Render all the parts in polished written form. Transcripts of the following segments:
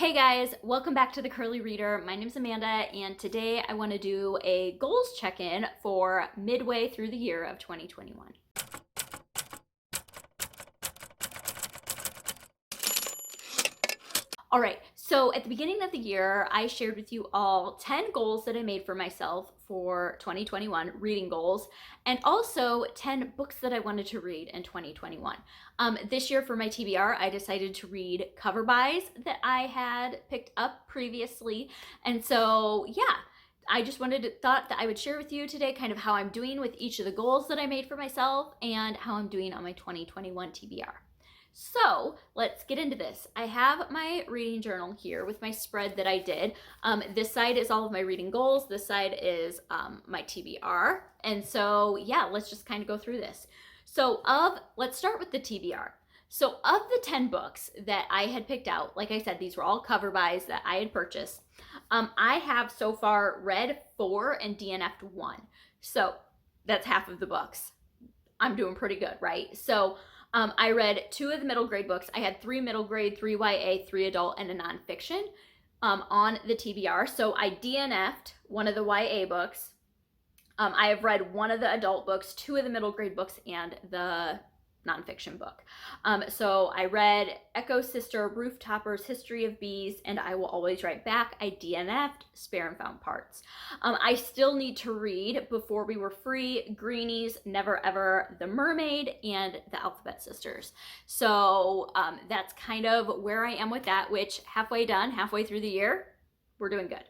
Hey guys, welcome back to the Curly Reader. My name's Amanda, and today I want to do a goals check-in for midway through the year of 2021. All right, so at the beginning of the year, I shared with you all 10 goals that I made for myself for 2021, reading goals, and also 10 books that I wanted to read in 2021. This year for my TBR, I decided to read cover buys that I had picked up previously. And so, yeah, I just thought that I would share with you today kind of how I'm doing with each of the goals that I made for myself and how I'm doing on my 2021 TBR. So let's get into this. I have my reading journal here with my spread that I did. This side is all of my reading goals. This side is my TBR. And so yeah, let's just kind of go through this. So let's start with the TBR. So of the 10 books that I had picked out, like I said, these were all cover buys that I had purchased. I have so far read 4 and DNF'd 1. So that's half of the books. I'm doing pretty good, right? So I read 2 of the middle grade books. I had 3 middle grade, 3 YA, 3 adult, and a nonfiction on the TBR. So I DNF'd one of the YA books. I have read 1 of the adult books, 2 of the middle grade books, and the nonfiction book. So I read Echo Sister, Rooftopper's History of Bees, and I Will Always Write Back. I DNF'd Spare and Found Parts. I still need to read Before We Were Free, Greenies, Never Ever, The Mermaid, and The Alphabet Sisters. So that's kind of where I am with that, which halfway done, halfway through the year, we're doing good.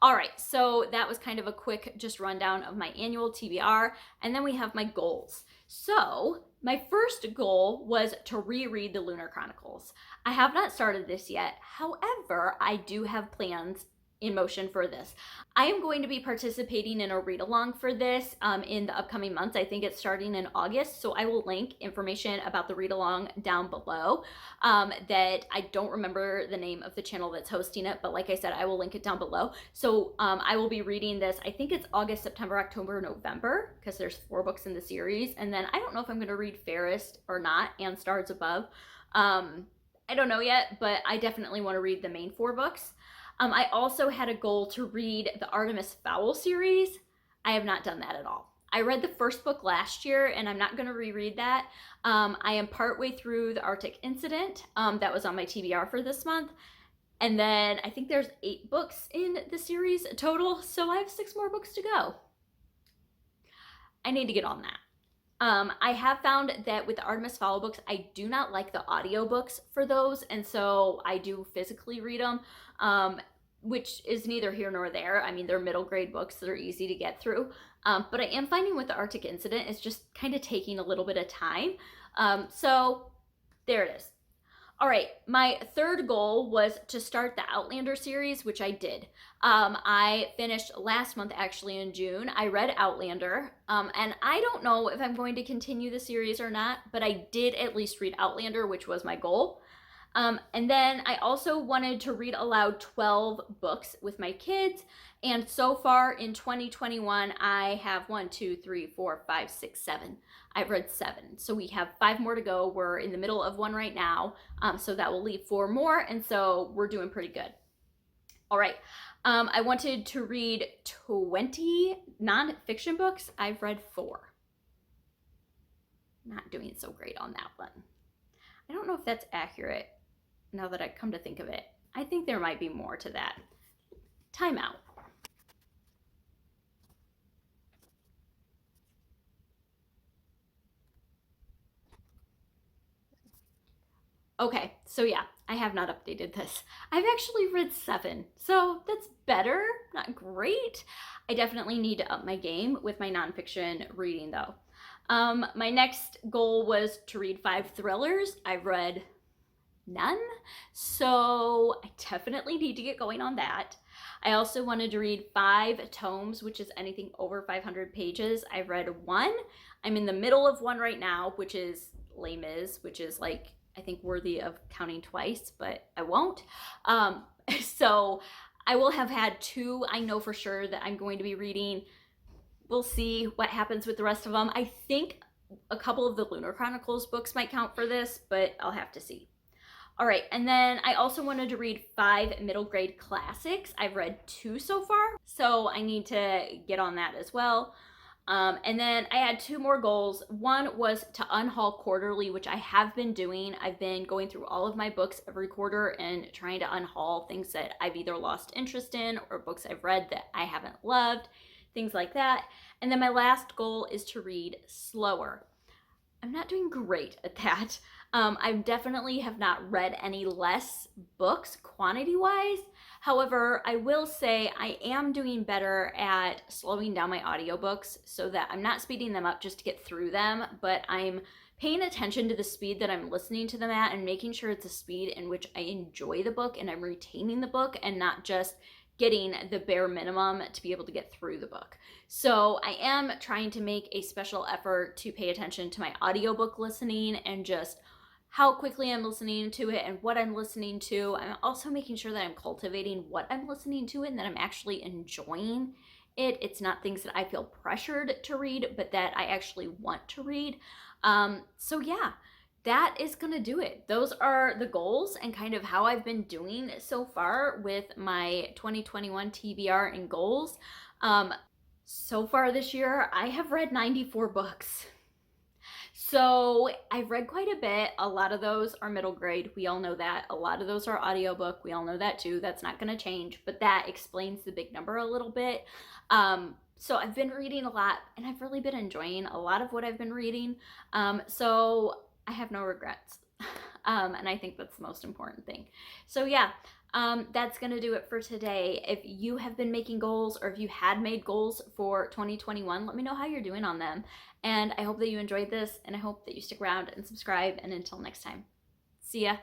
All right, so that was kind of a quick just rundown of my annual TBR, and then we have my goals. So my first goal was to reread the Lunar Chronicles. I have not started this yet. However, I do have plans in motion for this. I am going to be participating in a read along for this in the upcoming months. I think it's starting in August, so I will link information about the read along down below. That I don't remember the name of the channel that's hosting it, but like I said, I will link it down below. So I will be reading this. I think it's August, September, October, November, because there's 4 books in the series, and then I don't know if I'm going to read Fairest or not and Stars Above. I don't know yet, but I definitely want to read the main 4 books. I also had a goal to read the Artemis Fowl series. I have not done that at all. I read the first book last year, and I'm not going to reread that. I am partway through the Arctic Incident. That was on my TBR for this month. And then I think there's 8 books in the series total, so I have 6 more books to go. I need to get on that. I have found that with the Artemis Fowl books, I do not like the audiobooks for those, and so I do physically read them, which is neither here nor there. I mean, they're middle grade books that are easy to get through, but I am finding with the Arctic Incident, it's just kind of taking a little bit of time. So there it is. All right, my third goal was to start the Outlander series, which I did. I finished last month, actually in June. I read Outlander, and I don't know if I'm going to continue the series or not, but I did at least read Outlander, which was my goal. And then I also wanted to read aloud 12 books with my kids. And so far in 2021, I have 1, 2, 3, 4, 5, 6, 7. I've read 7. So we have 5 more to go. We're in the middle of one right now. So that will leave 4 more. And so we're doing pretty good. All right. I wanted to read 20 nonfiction books. I've read 4. Not doing so great on that one. I don't know if that's accurate now that I come to think of it. I think there might be more to that. Time out. Okay, so yeah, I have not updated this. I've actually read 7, so that's better, not great. I definitely need to up my game with my nonfiction reading though. My next goal was to read 5 thrillers. I've read none, so I definitely need to get going on that. I also wanted to read 5 tomes, which is anything over 500 pages. I've read 1. I'm in the middle of one right now, which is Les Mis, which is like, I think worthy of counting twice, but I won't. So I will have had 2 I know for sure that I'm going to be reading. We'll see what happens with the rest of them. I think a couple of the Lunar Chronicles books might count for this, but I'll have to see. All right, and then I also wanted to read 5 middle grade classics. I've read 2 so far, so I need to get on that as well. And then I had 2 more goals. One was to unhaul quarterly, which I have been doing. I've been going through all of my books every quarter and trying to unhaul things that I've either lost interest in or books I've read that I haven't loved, things like that. And then my last goal is to read slower. I'm not doing great at that. I definitely have not read any less books quantity wise. However, I will say I am doing better at slowing down my audiobooks so that I'm not speeding them up just to get through them, but I'm paying attention to the speed that I'm listening to them at and making sure it's a speed in which I enjoy the book and I'm retaining the book and not just getting the bare minimum to be able to get through the book. So I am trying to make a special effort to pay attention to my audiobook listening and just how quickly I'm listening to it and what I'm listening to. I'm also making sure that I'm cultivating what I'm listening to and that I'm actually enjoying it. It's not things that I feel pressured to read, but that I actually want to read. So yeah, that is going to do it. Those are the goals and kind of how I've been doing so far with my 2021 TBR and goals. So far this year, I have read 94 books. So I've read quite a bit. A lot of those are middle grade. We all know that. A lot of those are audiobook. We all know that too. That's not going to change, but that explains the big number a little bit. So I've been reading a lot and I've really been enjoying a lot of what I've been reading. So I have no regrets. And I think that's the most important thing. So yeah, that's going to do it for today. If you have been making goals or if you had made goals for 2021, let me know how you're doing on them. And I hope that you enjoyed this and I hope that you stick around and subscribe. And until next time, see ya.